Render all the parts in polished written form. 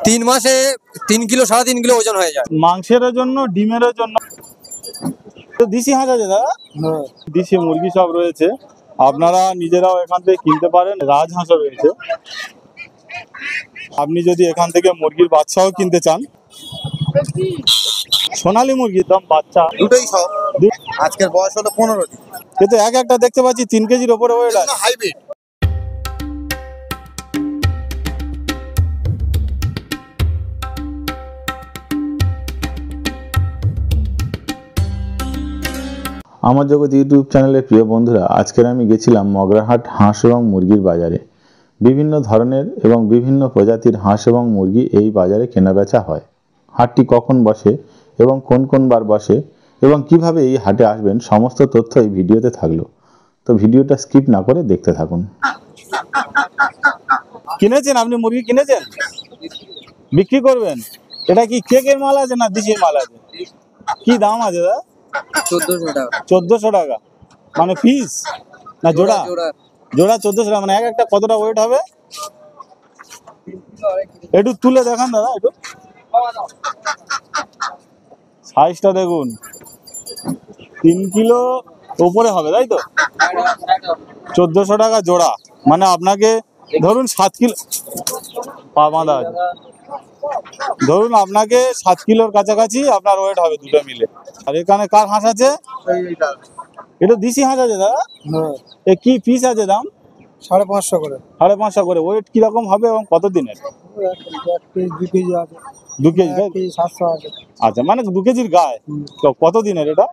3 মাসে 3 kilo 3.5 kilo ওজন হয়ে যায়। মাংসের জন্য, ডিমের জন্য। তো দেশি হাঁস আছে দাদা? দেশি মুরগি সব রয়েছে, আপনারা নিজেরাও এখান থেকে কিনতে পারেন। রাজহাঁসও রয়েছে। আপনি যদি এখান থেকে মুরগির বাচ্চাও কিনতে চান, সোনালী মুরগির দাম বাচ্চা দুটোই সব। আজকের বয়স হলো 15 দিন। কিন্তু একটা দেখতে পাচ্ছি 3 কেজির উপরে ওয়েট আছে। হাইব্রিড। আমার জগৎ ইউটিউব চ্যানেলের প্রিয় বন্ধুরা, আজকের আমি গেছিলাম মগরাহাট হাঁস এবং মুরগির বাজারে। বিভিন্ন ধরনের এবং বিভিন্ন প্রজাতির হাঁস এবং মুরগি এই বাজারে কেনাবেচা হয়। হাটটি কখন বসে এবং কোন কোন বার বসে এবং কিভাবে এই হাটে আসবেন, সমস্ত তথ্য এই ভিডিওতে থাকলো। তো ভিডিওটা স্কিপ না করে দেখতে থাকুন। কিনেছেন আপনি? মুরগি কিনেছেন, বিক্রি করবেন? এটা কি কেকের মাল আছে না দেশির মাল আছে? কি দাম আছে দাদা? 1400 টাকা। 1400 টাকা মানে পিস না জোড়া? জোড়া 1400 টাকা। মানে একটা কতটা ওয়েট হবে একটু তুলে দেখান দাদা, একটু সাইজটা দেখুন। 3 কিলো উপরে হবে, তাই তো? 1400 টাকা জোড়া, মানে আপনাকে ধরুন 7 কিলো পা বাঁধা আছে, ধরুন আপনাকে 7 কিলোর কাছাকাছি আপনার ওয়েট হবে দুটো মিলে। আর এখানে কার হাঁস আছে? এটা দেশি হাঁস আছে দাদা? এ কি পিস আছে দাম? 550 করে। 550 করে। ওয়েট কিরকম হবে এবং কত দিনের? 2 কেজি আছে। 2 কেজি? 700 আছে। আচ্ছা, মানে 2 কেজির গায়ে। তো কত দিনের এটা?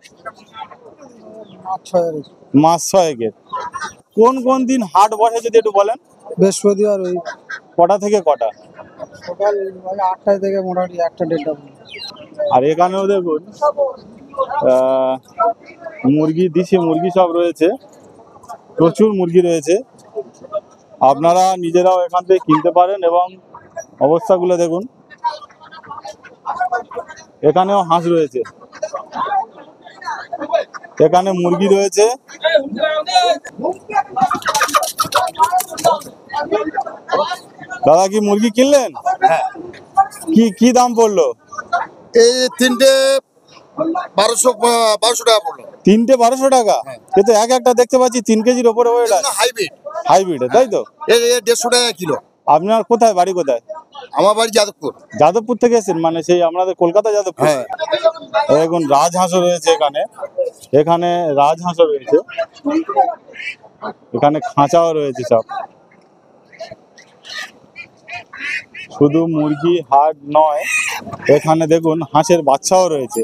মাস 6 কোন কোন দিন হাট বসে যদি একটু বলেন? বৃহস্পতিবার ওই কটা থেকে কটা? সকাল 8টা থেকে মোটামুটি 1টা-1:30টা। আর এখানেও দেখুন মুরগি, দেশি মুরগি সব রয়েছে, প্রচুর মুরগি রয়েছে। আপনারা নিজেরাও এখান থেকে কিনতে পারেন এবং অবস্থাগুলো দেখুন। এখানেও হাঁস রয়েছে, এখানে মুরগি রয়েছে। দাদা কি মুরগি কিনলেন? হ্যাঁ। কি দাম পড়লো? এই তিনটে 1200 টাকা পড়লো। তিনটে 1200 টাকা? কিন্তু একটা দেখতে পাচ্ছি 3 কেজির উপরে ওয়েট আছে। হাইব্রিড। হাইব্রিড, তাই তো? এই 150 টাকা কিলো। আপনার কোথায় বাড়ি, কোথায়? আমার বাড়ি যাদবপুর। যাদবপুর থেকে এসেছেন? মানে সেই আমাদের কলকাতা যাদবপুর। হ্যাঁ। দেখুন রাজহাঁসও রয়েছে এখানে, এখানে রাজহাঁসও রয়েছে, এখানে খাঁচাও রয়েছে সব। শুধু মুরগি হাট নয়, এখানে দেখুন হাঁসের বাচ্চাও রয়েছে।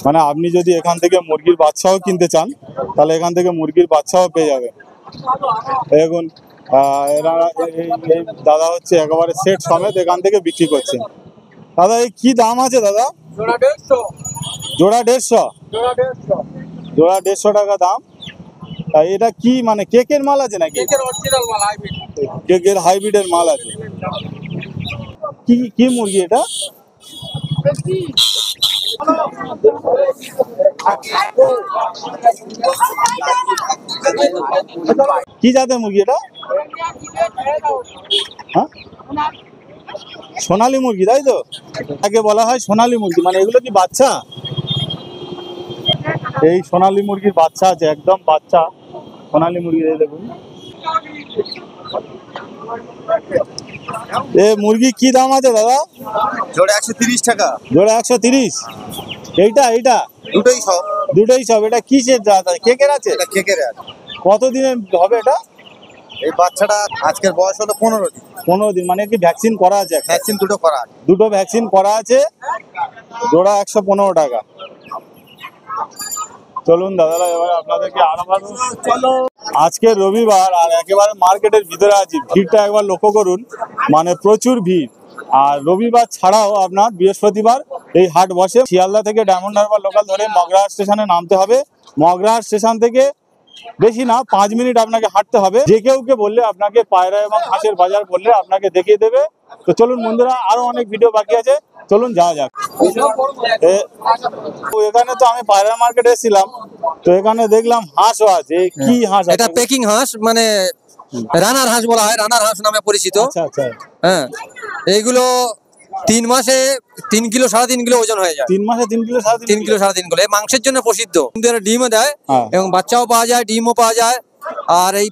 মানে আপনি যদি এখান থেকে মুরগির বাচ্চাও কিনতে চান, তাহলে এখান থেকে মুরগির বাচ্চাও পেয়ে যাবেন। দেখুন এরা এই দাদা হচ্ছে একেবারে সেট সমেত এখান থেকে বিক্রি করছেন। দাদা এই কি দাম আছে দাদা? জোড়া 150। জোড়া 150? জোড়া 150 টাকা দাম। এটা কি মানে কেকের মাল আছে নাকি? কেকের অরিজিনাল মাল, হাইব্রিড। কেকের হাইব্রিডের মাল আছে। কি মুরগি এটা? কি জাতের মুরগি এটা? হ্যাঁ, সোনালী মুরগি, তাই তো? তাকে বলা হয় সোনালী মুরগি। মানে এগুলো কি বাচ্চা? এই সোনালী মুরগির বাচ্চা আছে, একদম বাচ্চা সোনালী মুরগি। দেখুন এ মুরগি কি দাম আছে দাদা? জোড়া 130 টাকা। জোড়া 130? এইটা দুটোই সব। দুটোই সব। এটা কিসের জাত? কেকের আছে? এটা কেকের আছে। কতদিনের হবে এটা? এই বাচ্চাটা আজকের বয়স হলো 15 দিন। 15 দিন। মানে কি ভ্যাকসিন করা আছে? ভ্যাকসিন দুটো করা আছে। দুটো ভ্যাকসিন করা আছে। জোড়া 115 টাকা। চলুন দাদারা এবারে আপনাদেরকে আরো ভালো। আজকে রবিবার আর একেবারে মার্কেটের ভিতরে আছি। ভিড়টা একবার লক্ষ্য করুন, মানে প্রচুর ভিড়। আর রবিবার ছাড়াও আপনার বৃহস্পতিবার এই হাট বসে। শিয়ালদা থেকে ডায়মন্ড হারবার লোকাল ধরে মগরাহাট স্টেশনে নামতে হবে। মগরাহাট স্টেশন থেকে বেশি না 5 মিনিট আপনাকে হাঁটতে হবে। যে কেউকে বললে আপনাকে পায়রা এবং হাঁসের বাজার বললে আপনাকে দেখিয়ে দেবে। তো চলুন বন্ধুরা, আরো অনেক ভিডিও বাকি আছে, চলুন যাওয়া যাক। এখানে তো আমি পায়রা মার্কেটে এসেছিলাম, তো এখানে দেখলাম হাঁসও আছে। কি হাঁস? এটা পেকিং হাঁস, মানে রানার হাঁস বলা হয়, রানার হাঁস নামে পরিচিত। আচ্ছা আচ্ছা। হ্যাঁ, এইগুলো 3 মাসে 3 কিলো 3.5 কিলো ওজন হয়ে যায়। 3 মাসে 3 কিলো 3.5 3 কিলো 3.5 কিলো। এই মাংসের জন্য প্রসিদ্ধ, কিন্তু এরা ডিমও দেয় হ্যাঁ। এবং বাচ্চাও পাওয়া যায়, ডিমও পাওয়া যায়। আর এই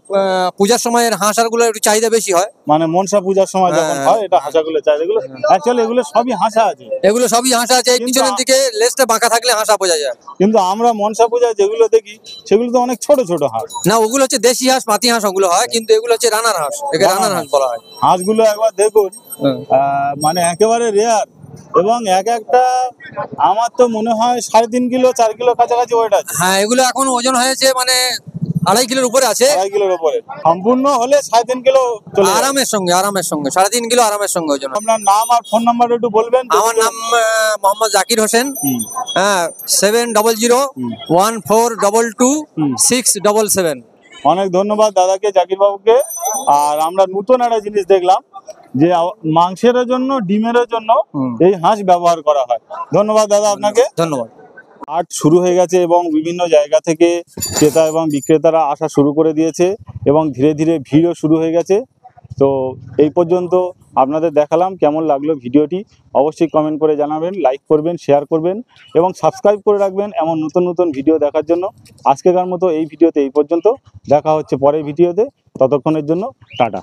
পূজার সময় হাঁস আর গুলো একটু চাহিদা বেশি হয়। মানে মনসা পূজার সময় যখন হ্যাঁ। হয় এটা হাঁসাগুলো চাই, এগুলো অ্যাকচুয়ালি এগুলো সবই হাঁসা আছে, এগুলো সবই হাঁসা আছে। এই কিন্তু পিছনের দিকে লেজটা বাঁকা থাকলে হাঁসা বোঝা যায়। কিন্তু আমরা মনসা পূজায় যেগুলো দেখি সেগুলো তো অনেক ছোট ছোট হাঁস। না, ওগুলো হচ্ছে দেশি হাঁস, পাতি হাঁস ওগুলো হয়, কিন্তু এগুলো হচ্ছে রানার হাঁস। একে রানার হাঁস বলা হয়। হাঁসগুলো একবার দেখুন, মানে একেবারে রেয়ার, এবং এক একটা আমার তো মনে হয় 3.5 কিলো 4 কিলো কাছাকাছি ওয়েট আছে। হ্যাঁ, এগুলো এখন ওজন হয়েছে মানে 2.5 কিলোর উপরে আছে 2.5 কিলোর উপরে সম্পূর্ণ হলে 3.5 কিলো চলে যাবে। আরামের সঙ্গে 3.5 কিলো আরামের সঙ্গে ওজন। আপনার নাম আর ফোন নাম্বার একটু বলবেন? আমার নাম মোহাম্মদ জাকির হোসেন। হুম। হ্যাঁ, 7001422677। অনেক ধন্যবাদ দাদাকে, জাকির বাবুকে। আর আমরা নতুন একটা জিনিস দেখলাম যে মাংসের জন্য, ডিমের জন্য এই হাঁস ব্যবহার করা হয়। ধন্যবাদ দাদা আপনাকে। ধন্যবাদ। হাট শুরু হয়ে গেছে এবং বিভিন্ন জায়গা থেকে ক্রেতা এবং বিক্রেতারা আসা শুরু করে দিয়েছে এবং ধীরে ধীরে ভিড়ও শুরু হয়ে গেছে। তো এই পর্যন্ত আপনাদের দেখালাম। কেমন লাগলো ভিডিওটি অবশ্যই কমেন্ট করে জানাবেন, লাইক করবেন, শেয়ার করবেন এবং সাবস্ক্রাইব করে রাখবেন এমন নতুন নতুন ভিডিও দেখার জন্য। আজকেকার মতো এই ভিডিওতে এই পর্যন্ত, দেখা হচ্ছে পরের ভিডিওতে। ততক্ষণের জন্য টাটা।